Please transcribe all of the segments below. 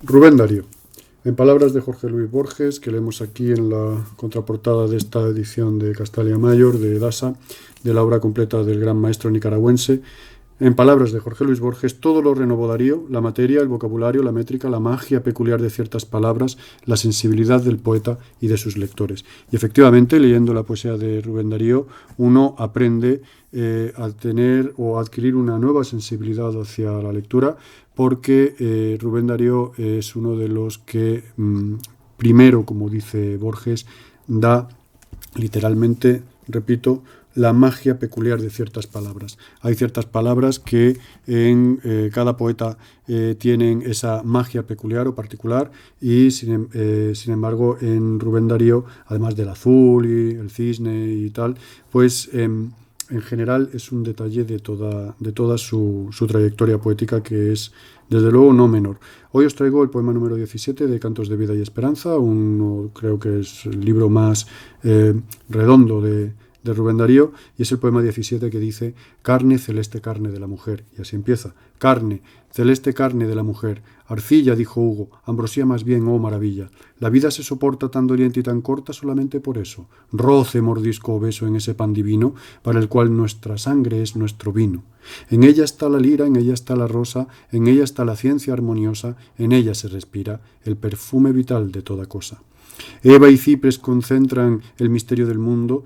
Rubén Darío. En palabras de Jorge Luis Borges, que leemos aquí en la contraportada de esta edición de Castalia Mayor, de Dasa, de la obra completa del gran maestro nicaragüense, en palabras de Jorge Luis Borges, todo lo renovó Darío: la materia, el vocabulario, la métrica, la magia peculiar de ciertas palabras, la sensibilidad del poeta y de sus lectores. Y efectivamente, leyendo la poesía de Rubén Darío, uno aprende a tener o a adquirir una nueva sensibilidad hacia la lectura, porque Rubén Darío es uno de los que primero, como dice Borges, da literalmente, repito, la magia peculiar de ciertas palabras. Hay ciertas palabras que en cada poeta tienen esa magia peculiar o particular, y sin embargo en Rubén Darío, además del azul y el cisne y tal, pues en general es un detalle de toda su trayectoria poética, que es desde luego no menor. Hoy os traigo el poema número 17 de Cantos de Vida y Esperanza, creo que es el libro más redondo de Rubén Darío, y es el poema 17 que dice: carne, celeste carne de la mujer. Y así empieza: carne, celeste carne de la mujer, arcilla, dijo Hugo, ambrosía más bien, oh maravilla. La vida se soporta tan doliente y tan corta solamente por eso. Roce, mordisco o beso en ese pan divino, para el cual nuestra sangre es nuestro vino. En ella está la lira, en ella está la rosa, en ella está la ciencia armoniosa, en ella se respira el perfume vital de toda cosa. Eva y Cipres concentran el misterio del mundo,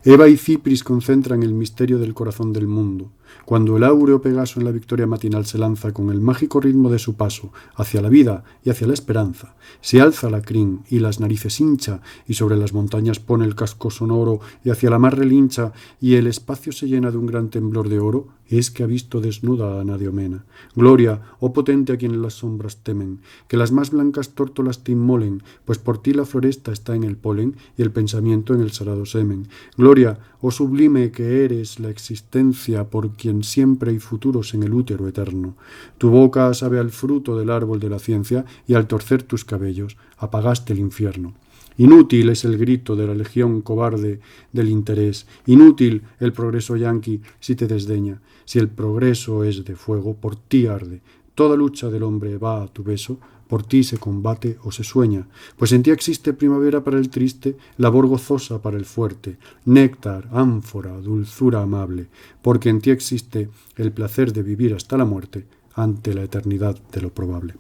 Eva y Cipris concentran el misterio del corazón del mundo. Cuando el áureo Pegaso en la victoria matinal se lanza con el mágico ritmo de su paso hacia la vida y hacia la esperanza, se alza la crin y las narices hincha, y sobre las montañas pone el casco sonoro y hacia la mar relincha, y el espacio se llena de un gran temblor de oro, es que ha visto desnuda a Anadiomena. Gloria, oh potente a quienes las sombras temen, que las más blancas tórtolas te inmolen, pues por ti la floresta está en el polen y el pensamiento en el sagrado semen. Gloria, oh sublime que eres la existencia por quien siempre hay futuros en el útero eterno. Tu boca sabe al fruto del árbol de la ciencia, y al torcer tus cabellos apagaste el infierno. Inútil es el grito de la legión cobarde del interés, inútil el progreso yanqui si te desdeña. Si el progreso es de fuego, por ti arde. Toda lucha del hombre va a tu beso, por ti se combate o se sueña, pues en ti existe primavera para el triste, labor gozosa para el fuerte, néctar, ánfora, dulzura amable, porque en ti existe el placer de vivir hasta la muerte, ante la eternidad de lo probable.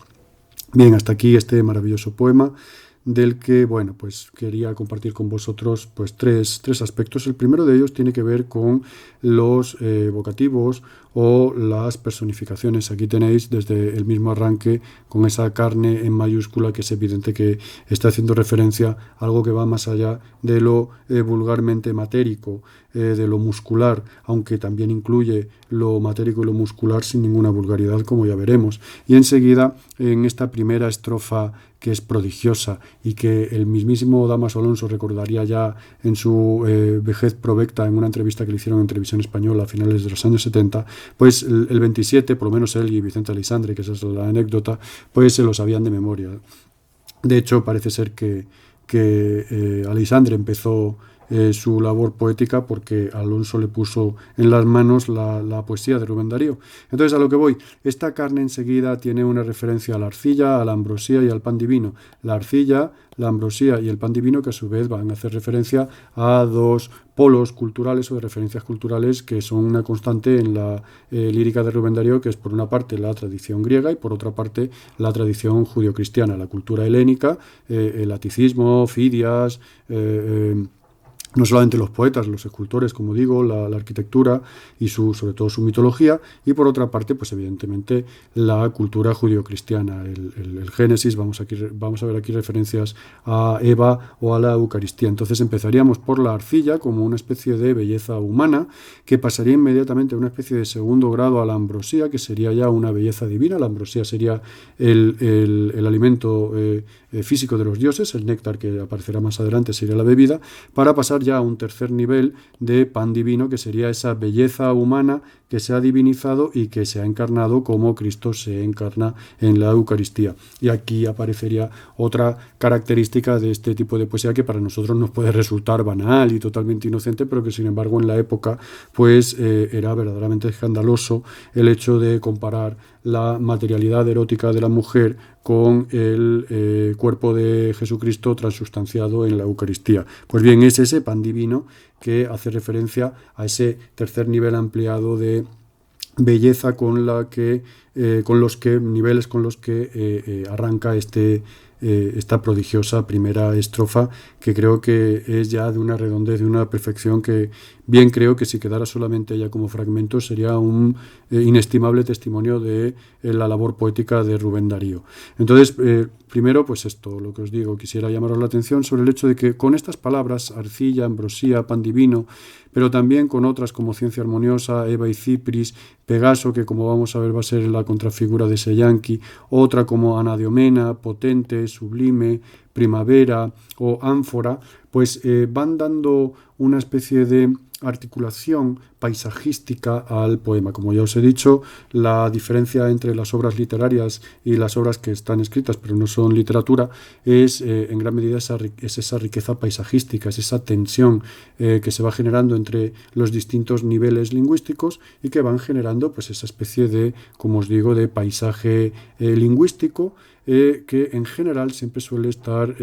Bien, hasta aquí este maravilloso poema, del que, bueno, pues quería compartir con vosotros pues tres aspectos. El primero de ellos tiene que ver con los vocativos o las personificaciones. Aquí tenéis desde el mismo arranque con esa carne en mayúscula, que es evidente que está haciendo referencia a algo que va más allá de lo vulgarmente matérico, de lo muscular, aunque también incluye lo matérico y lo muscular sin ninguna vulgaridad, como ya veremos. Y enseguida, en esta primera estrofa, que es prodigiosa y que el mismísimo Dámaso Alonso recordaría ya en su vejez provecta, en una entrevista que le hicieron en Televisión Española a finales de los años 70, pues el 27, por lo menos él y Vicente Aleixandre, que esa es la anécdota, pues se lo sabían de memoria. De hecho, parece ser que Aleixandre empezó su labor poética porque Alonso le puso en las manos la poesía de Rubén Darío. Entonces, a lo que voy, esta carne enseguida tiene una referencia a la arcilla, a la ambrosía y al pan divino. La arcilla, la ambrosía y el pan divino, que a su vez van a hacer referencia a dos polos culturales o de referencias culturales que son una constante en la lírica de Rubén Darío, que es por una parte la tradición griega y por otra parte la tradición judio-cristiana, la cultura helénica, el aticismo, Fidias, no solamente los poetas, los escultores, como digo, la arquitectura y sobre todo su mitología, y por otra parte, pues evidentemente la cultura judio-cristiana, el Génesis. Vamos a ver aquí referencias a Eva o a la Eucaristía. Entonces empezaríamos por la arcilla como una especie de belleza humana, que pasaría inmediatamente a una especie de segundo grado a la ambrosía, que sería ya una belleza divina. La ambrosía sería el alimento físico de los dioses, el néctar, que aparecerá más adelante, sería la bebida, para pasar ya a un tercer nivel de pan divino, que sería esa belleza humana que se ha divinizado y que se ha encarnado como Cristo se encarna en la Eucaristía. Y aquí aparecería otra característica de este tipo de poesía que para nosotros nos puede resultar banal y totalmente inocente, pero que sin embargo en la época pues era verdaderamente escandaloso el hecho de comparar la materialidad erótica de la mujer con el cuerpo de Jesucristo transustanciado en la Eucaristía. Pues bien, es ese pan divino que hace referencia a ese tercer nivel ampliado de belleza con los que arranca esta prodigiosa primera estrofa, que creo que es ya de una redondez, de una perfección que bien creo que si quedara solamente ella como fragmento sería un inestimable testimonio de la labor poética de Rubén Darío. Entonces, primero, pues esto, lo que os digo, quisiera llamaros la atención sobre el hecho de que con estas palabras, arcilla, ambrosía, pan divino, pero también con otras como ciencia armoniosa, Eva y Cipris, Pegaso, que como vamos a ver va a ser la contrafigura de ese yanqui, otra como Anadiomena, potente, sublime, primavera o ánfora, pues van dando una especie de articulación paisajística al poema. Como ya os he dicho, la diferencia entre las obras literarias y las obras que están escritas pero no son literatura es en gran medida esa riqueza paisajística, es esa tensión que se va generando entre los distintos niveles lingüísticos y que van generando pues esa especie de, como os digo, de paisaje lingüístico que en general siempre suele estar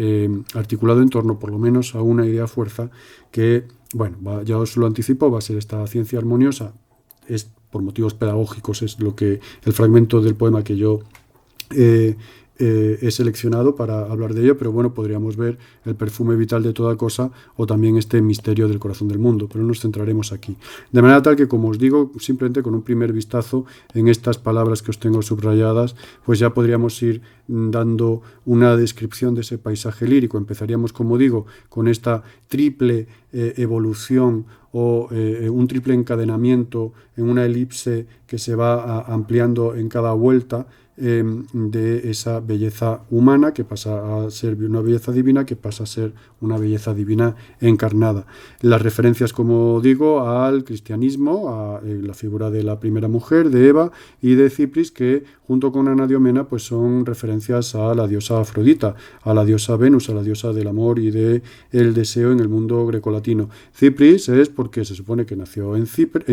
articulado en torno por lo menos a una idea fuerza que, bueno, ya os lo anticipo, va a ser esta ciencia armoniosa. Es por motivos pedagógicos, es el fragmento del poema que yo he seleccionado para hablar de ello, pero bueno, podríamos ver el perfume vital de toda cosa o también este misterio del corazón del mundo, pero nos centraremos aquí. De manera tal que, como os digo, simplemente con un primer vistazo en estas palabras que os tengo subrayadas, pues ya podríamos ir dando una descripción de ese paisaje lírico. Empezaríamos, como digo, con esta triple evolución o un triple encadenamiento en una elipse que se va ampliando en cada vuelta, de esa belleza humana que pasa a ser una belleza divina, que pasa a ser una belleza divina encarnada. Las referencias, como digo, al cristianismo, a la figura de la primera mujer, de Eva, y de Cipris, que junto con Anadiomena pues son referencias a la diosa Afrodita, a la diosa Venus, a la diosa del amor y del deseo en el mundo grecolatino. Cipris es porque se supone que nació en Chipre,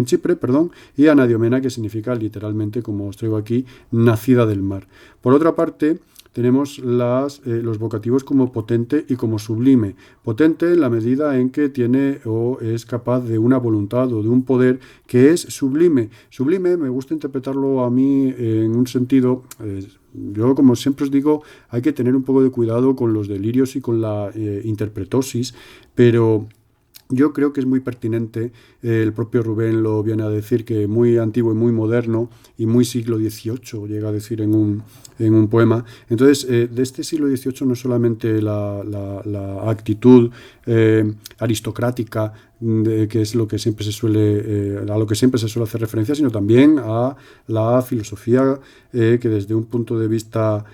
y Anadiomena, que significa literalmente, como os traigo aquí, nacida del mar. Por otra parte, tenemos los vocativos como potente y como sublime. Potente en la medida en que tiene o es capaz de una voluntad o de un poder que es sublime. Sublime me gusta interpretarlo a mí en un sentido... yo, como siempre os digo, hay que tener un poco de cuidado con los delirios y con la interpretosis, pero... yo creo que es muy pertinente, el propio Rubén lo viene a decir, que muy antiguo y muy moderno y muy siglo XVIII, llega a decir en un poema. Entonces, de este siglo XVIII no solamente la actitud aristocrática, que es lo que siempre se suele, a lo que siempre se suele hacer referencia, sino también a la filosofía que desde un punto de vista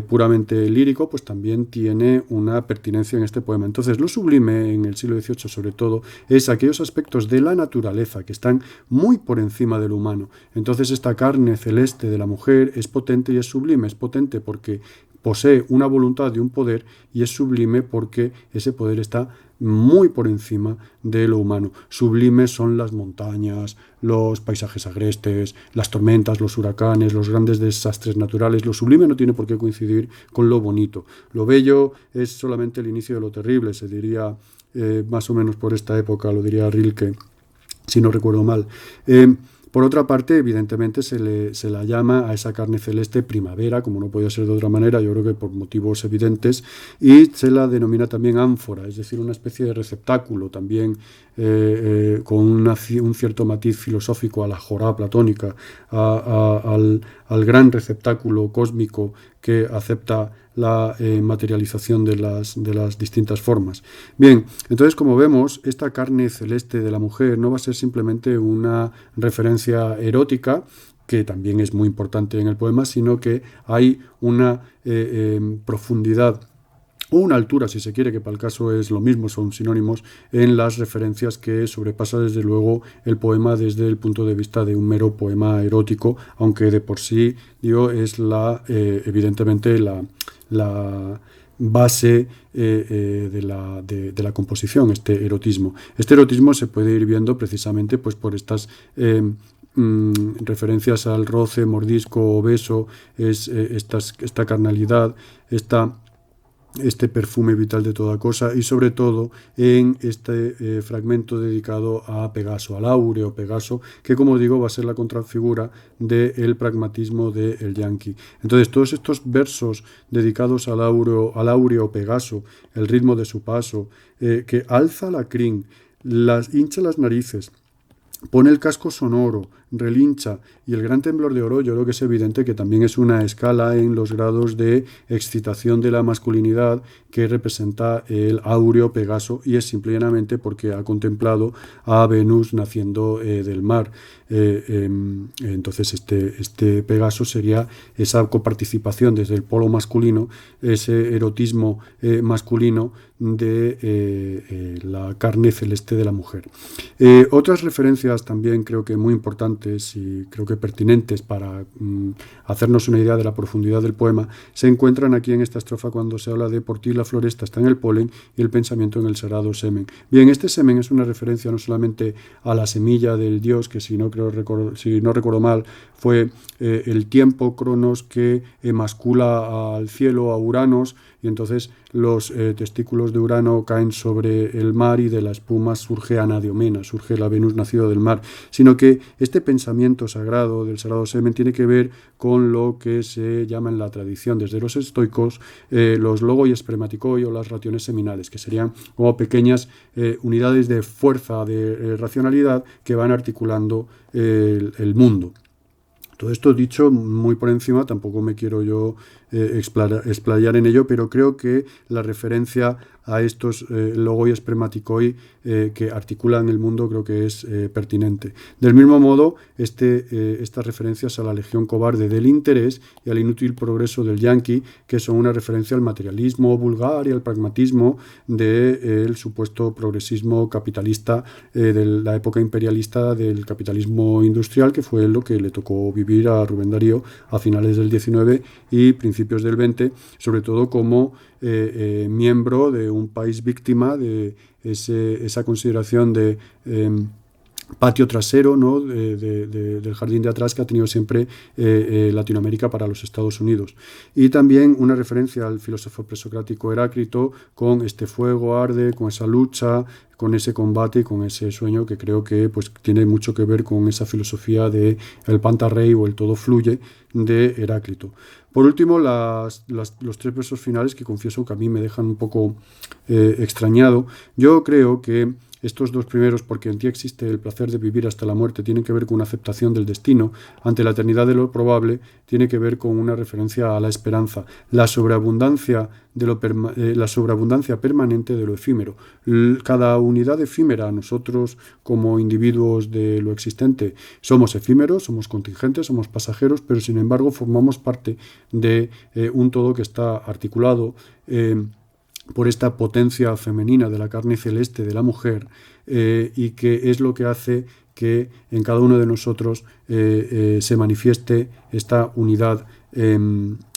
puramente lírico, pues también tiene una pertinencia en este poema. Entonces, lo sublime en el siglo XVIII, sobre todo, es aquellos aspectos de la naturaleza que están muy por encima del humano. Entonces, esta carne celeste de la mujer es potente y es sublime. Es potente porque posee una voluntad y un poder, y es sublime porque ese poder está muy por encima de lo humano. Sublimes son las montañas, los paisajes agrestes, las tormentas, los huracanes, los grandes desastres naturales. Lo sublime no tiene por qué coincidir con lo bonito. Lo bello es solamente el inicio de lo terrible, se diría más o menos por esta época, lo diría Rilke, si no recuerdo mal. Por otra parte, evidentemente se la llama a esa carne celeste primavera, como no podía ser de otra manera, yo creo que por motivos evidentes, y se la denomina también ánfora, es decir, una especie de receptáculo, también con un cierto matiz filosófico a la jorá platónica, al gran receptáculo cósmico que acepta la materialización de las distintas formas. Bien, entonces, como vemos, esta carne celeste de la mujer no va a ser simplemente una referencia erótica, que también es muy importante en el poema, sino que hay una profundidad o una altura, si se quiere, que para el caso es lo mismo, son sinónimos, en las referencias que sobrepasa desde luego el poema desde el punto de vista de un mero poema erótico, aunque de por sí, digo, es evidentemente la base de la composición, este erotismo. Este erotismo se puede ir viendo precisamente pues, por estas referencias al roce, mordisco o beso, esta carnalidad, este perfume vital de toda cosa, y sobre todo en este fragmento dedicado a Pegaso, al áureo Pegaso, que como digo va a ser la contrafigura del pragmatismo del Yankee. Entonces todos estos versos dedicados al áureo Pegaso, el ritmo de su paso, que alza la crin, hincha las narices, pone el casco sonoro, relincha, y el gran temblor de oro, yo creo que es evidente que también es una escala en los grados de excitación de la masculinidad que representa el áureo Pegaso, y es simplemente porque ha contemplado a Venus naciendo del mar. Entonces este Pegaso sería esa coparticipación desde el polo masculino, ese erotismo masculino de la carne celeste de la mujer. Otras referencias también creo que muy importantes y creo que pertinentes para hacernos una idea de la profundidad del poema se encuentran aquí en esta estrofa cuando se habla de por ti la floresta está en el polen y el pensamiento en el sagrado semen. Bien, este semen es una referencia no solamente a la semilla del dios, que si no recuerdo mal fue el tiempo Cronos que emascula al cielo, a Uranos, y entonces los testículos de Urano caen sobre el mar y de la espuma surge Anadiomena, surge la Venus nacida del mar, sino que este pensamiento sagrado del sagrado semen tiene que ver con lo que se llama en la tradición desde los estoicos los logoi espermaticoi o las raciones seminales, que serían como pequeñas unidades de fuerza, de racionalidad que van articulando el mundo. Todo esto dicho muy por encima, tampoco me quiero yo explayar en ello, pero creo que la referencia a estos logoi espermaticoi que articulan el mundo creo que es pertinente. Del mismo modo, estas referencias a la legión cobarde del interés y al inútil progreso del Yankee, que son una referencia al materialismo vulgar y al pragmatismo del supuesto progresismo capitalista de la época imperialista del capitalismo industrial, que fue lo que le tocó vivir a Rubén Darío a finales del 19 y principios del 20, sobre todo como miembro de un país víctima de esa consideración de patio trasero, ¿no? Del jardín de atrás que ha tenido siempre Latinoamérica para los Estados Unidos. Y también una referencia al filósofo presocrático Heráclito con este fuego arde, con esa lucha, con ese combate y con ese sueño que creo que pues, tiene mucho que ver con esa filosofía de el pantarrey o el todo fluye de Heráclito. Por último, los tres versos finales que confieso que a mí me dejan un poco extrañado. Yo creo que estos dos primeros, porque en ti existe el placer de vivir hasta la muerte, tienen que ver con una aceptación del destino ante la eternidad de lo probable, tiene que ver con una referencia a la esperanza, la sobreabundancia permanente de lo efímero. Cada unidad efímera, nosotros como individuos de lo existente, somos efímeros, somos contingentes, somos pasajeros, pero sin embargo formamos parte de un todo que está articulado por esta potencia femenina de la carne celeste de la mujer y que es lo que hace que en cada uno de nosotros se manifieste esta unidad,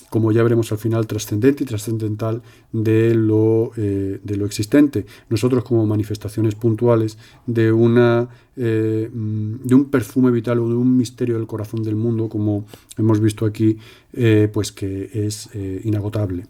como ya veremos al final, trascendente y trascendental de lo existente. Nosotros como manifestaciones puntuales de un perfume vital o de un misterio del corazón del mundo, como hemos visto aquí, pues que es inagotable.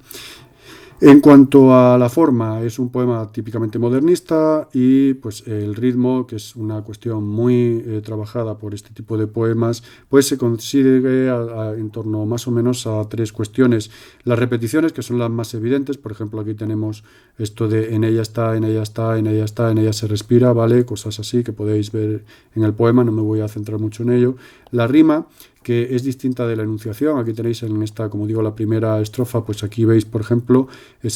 En cuanto a la forma, es un poema típicamente modernista y pues el ritmo, que es una cuestión muy trabajada por este tipo de poemas, pues se consigue en torno más o menos a tres cuestiones. Las repeticiones, que son las más evidentes, por ejemplo aquí tenemos esto de en ella está, en ella está, en ella está, en ella se respira, ¿vale? Cosas así que podéis ver en el poema, no me voy a centrar mucho en ello. La rima, que es distinta de la enunciación. Aquí tenéis en esta, como digo, la primera estrofa, pues aquí veis, por ejemplo, os he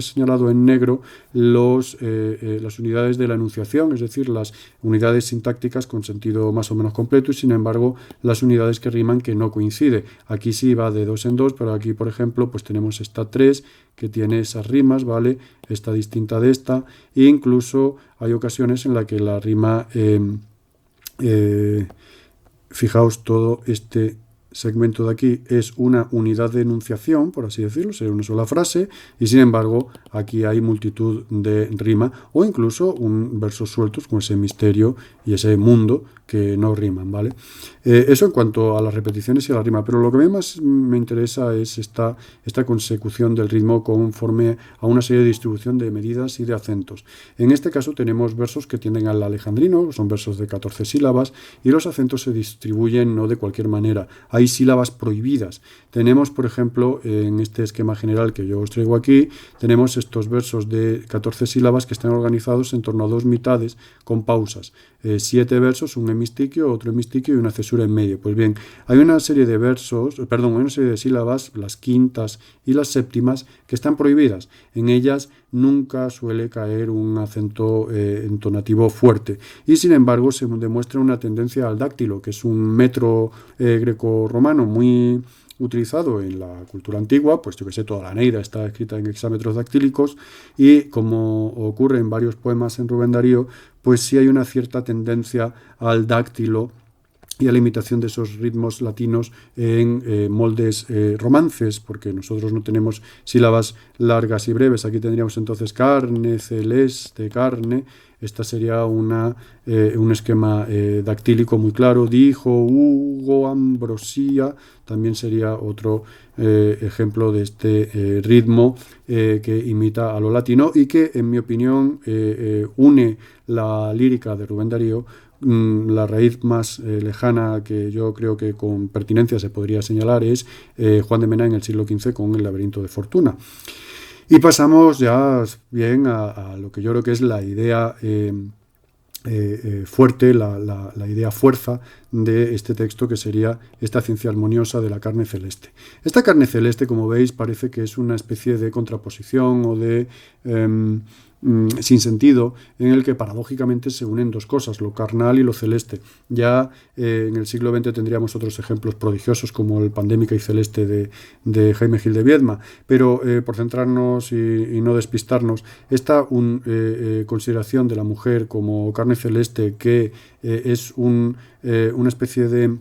señalado en negro las unidades de la enunciación, es decir, las unidades sintácticas con sentido más o menos completo, y sin embargo las unidades que riman que no coincide. Aquí sí va de dos en dos, pero aquí, por ejemplo, pues tenemos esta 3 que tiene esas rimas, ¿vale? Esta distinta de esta, e incluso hay ocasiones en las que la rima, fijaos, todo este segmento de aquí es una unidad de enunciación, por así decirlo, sería una sola frase, y sin embargo aquí hay multitud de rima, o incluso versos sueltos con ese misterio y ese mundo que no riman, ¿vale? Eso en cuanto a las repeticiones y a la rima, pero lo que más me interesa es esta consecución del ritmo conforme a una serie de distribución de medidas y de acentos. En este caso tenemos versos que tienden al alejandrino, son versos de 14 sílabas, y los acentos se distribuyen no de cualquier manera. Hay sílabas prohibidas. Tenemos, por ejemplo, en este esquema general que yo os traigo aquí, tenemos estos versos de 14 sílabas que están organizados en torno a dos mitades con pausas. 7 versos, un hemistiquio, otro hemistiquio y una cesura en medio. Pues bien, hay una serie de una serie de sílabas, las quintas y las séptimas, que están prohibidas. En ellas nunca suele caer un acento entonativo fuerte, y sin embargo se demuestra una tendencia al dáctilo, que es un metro greco-romano muy utilizado en la cultura antigua, pues yo que sé, toda la Neida está escrita en hexámetros dactílicos, y como ocurre en varios poemas en Rubén Darío, pues sí hay una cierta tendencia al dáctilo y a la imitación de esos ritmos latinos en moldes romances, porque nosotros no tenemos sílabas largas y breves. Aquí tendríamos entonces carne, celeste, carne. Esta sería un esquema dactílico muy claro. Dijo, Hugo, Ambrosía. También sería otro ejemplo de este ritmo que imita a lo latino y que, en mi opinión, une la lírica de Rubén Darío. La raíz más lejana que yo creo que con pertinencia se podría señalar es Juan de Mena en el siglo XV con el laberinto de Fortuna. Y pasamos ya bien a lo que yo creo que es la idea fuerte, la idea fuerza de este texto, que sería esta ciencia armoniosa de la carne celeste. Esta carne celeste, como veis, parece que es una especie de contraposición o de sin sentido, en el que paradójicamente se unen dos cosas, lo carnal y lo celeste. Ya en el siglo XX tendríamos otros ejemplos prodigiosos como el Pandémica y Celeste de Jaime Gil de Viedma, pero por centrarnos y no despistarnos, esta consideración de la mujer como carne celeste, que es una especie de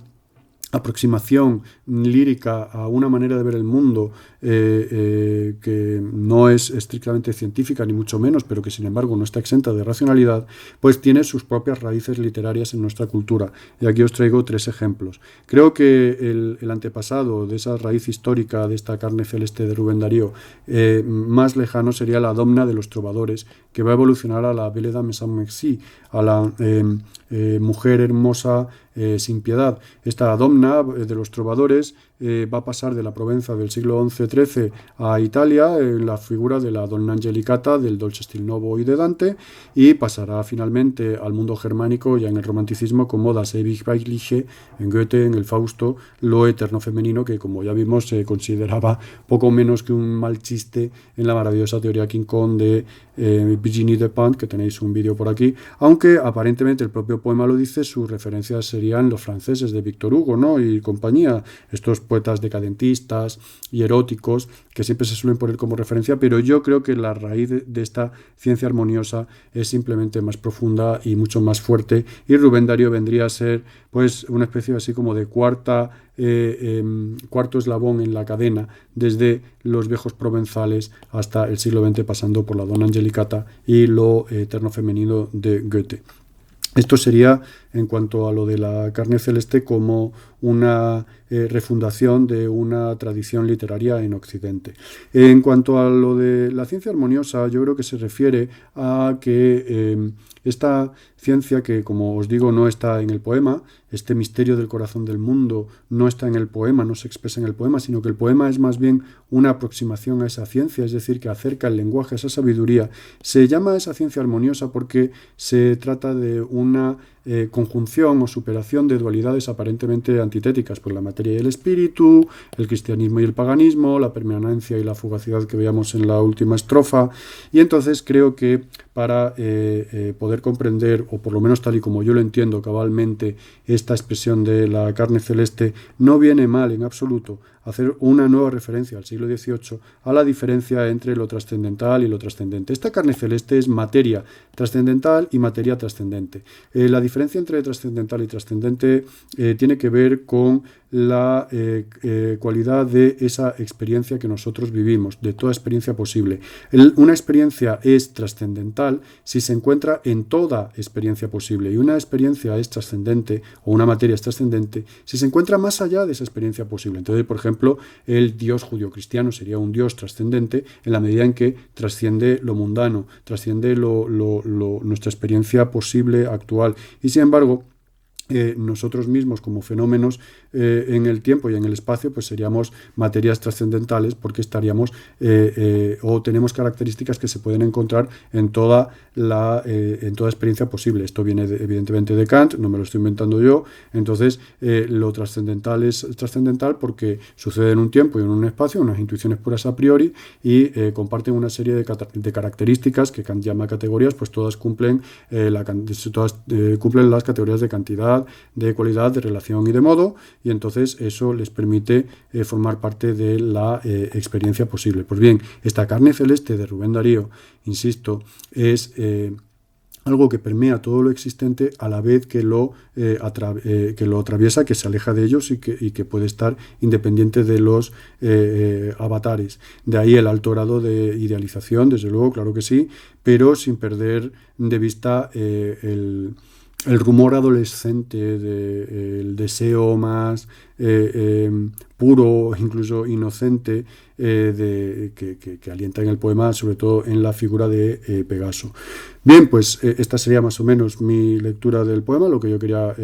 aproximación lírica a una manera de ver el mundo que no es estrictamente científica, ni mucho menos, pero que sin embargo no está exenta de racionalidad, pues tiene sus propias raíces literarias en nuestra cultura. Y aquí os traigo 3 ejemplos. Creo que el antepasado de esa raíz histórica de esta carne celeste de Rubén Darío más lejano sería la domna de los trovadores, que va a evolucionar a la Belle Dame sans merci, a la mujer hermosa sin piedad. Esta domna de los trovadores va a pasar de la Provenza del siglo XI-XIII a Italia en la figura de la Donna Angelicata del Dolce Stil Novo y de Dante, y pasará finalmente al mundo germánico ya en el romanticismo como Das ewig Weibliche en Goethe, en el Fausto, lo eterno femenino, que como ya vimos se consideraba poco menos que un mal chiste en la maravillosa teoría King Kong de Virginie Despentes, que tenéis un vídeo por aquí, aunque aparentemente el propio poema lo dice, sus referencias serían los franceses de Víctor Hugo, ¿no?, y compañía, estos poetas decadentistas y eróticos que siempre se suelen poner como referencia, pero yo creo que la raíz de esta ciencia armoniosa es simplemente más profunda y mucho más fuerte, y Rubén Darío vendría a ser pues una especie así como de cuarto eslabón en la cadena, desde los viejos provenzales hasta el siglo XX, pasando por la Donna Angelicata y lo eterno femenino de Goethe. Esto sería en cuanto a lo de la carne celeste como una refundación de una tradición literaria en Occidente. En cuanto a lo de la ciencia armoniosa, yo creo que se refiere a que esta ciencia, que como os digo no está en el poema, este misterio del corazón del mundo no está en el poema, no se expresa en el poema, sino que el poema es más bien una aproximación a esa ciencia, es decir, que acerca el lenguaje a esa sabiduría. Se llama esa ciencia armoniosa porque se trata de una conjunción o superación de dualidades aparentemente antitéticas, por la materia y el espíritu, el cristianismo y el paganismo, la permanencia y la fugacidad que veíamos en la última estrofa, y entonces creo que para poder comprender, o por lo menos tal y como yo lo entiendo cabalmente, esta expresión de la carne celeste, no viene mal en absoluto hacer una nueva referencia al siglo XVIII a la diferencia entre lo trascendental y lo trascendente. Esta carne celeste es materia trascendental y materia trascendente. La diferencia entre trascendental y trascendente tiene que ver con la cualidad de esa experiencia que nosotros vivimos, de toda experiencia posible. Una experiencia es trascendental si se encuentra en toda experiencia posible, y una experiencia es trascendente, o una materia es trascendente, si se encuentra más allá de esa experiencia posible. Entonces, por ejemplo, el Dios judio-cristiano sería un Dios trascendente en la medida en que trasciende lo mundano, trasciende nuestra experiencia posible actual. Y sin embargo, nosotros mismos como fenómenos en el tiempo y en el espacio, pues seríamos materias trascendentales, porque estaríamos o tenemos características que se pueden encontrar en toda experiencia posible. Esto viene evidentemente de Kant, no me lo estoy inventando yo. Entonces lo trascendental es trascendental porque sucede en un tiempo y en un espacio, unas intuiciones puras a priori, y comparten una serie de características que Kant llama categorías, pues todas cumplen cumplen las categorías de cantidad, de cualidad, de relación y de modo, y entonces eso les permite formar parte de la experiencia posible. Pues bien, esta carne celeste de Rubén Darío, insisto, es algo que permea todo lo existente a la vez que lo atraviesa, que se aleja de ellos y que puede estar independiente de los avatares. De ahí el alto grado de idealización, desde luego, claro que sí, pero sin perder de vista el rumor adolescente del deseo más puro, incluso inocente, que alienta en el poema, sobre todo en la figura de Pegaso. Bien, pues esta sería más o menos mi lectura del poema, lo que yo quería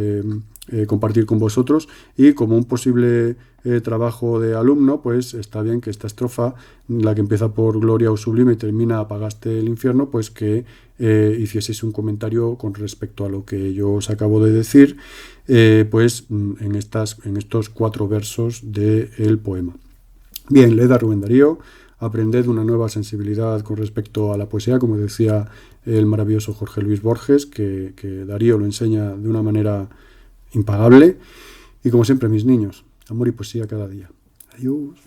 compartir con vosotros, y como un posible trabajo de alumno, pues está bien que esta estrofa, la que empieza por gloria o sublime y termina apagaste el infierno, pues que hicieseis un comentario con respecto a lo que yo os acabo de decir, pues en estos 4 versos del poema. Bien, leed a Rubén Darío, aprended una nueva sensibilidad con respecto a la poesía, como decía el maravilloso Jorge Luis Borges, que Darío lo enseña de una manera impagable. Y como siempre, mis niños, amor y poesía cada día. Adiós.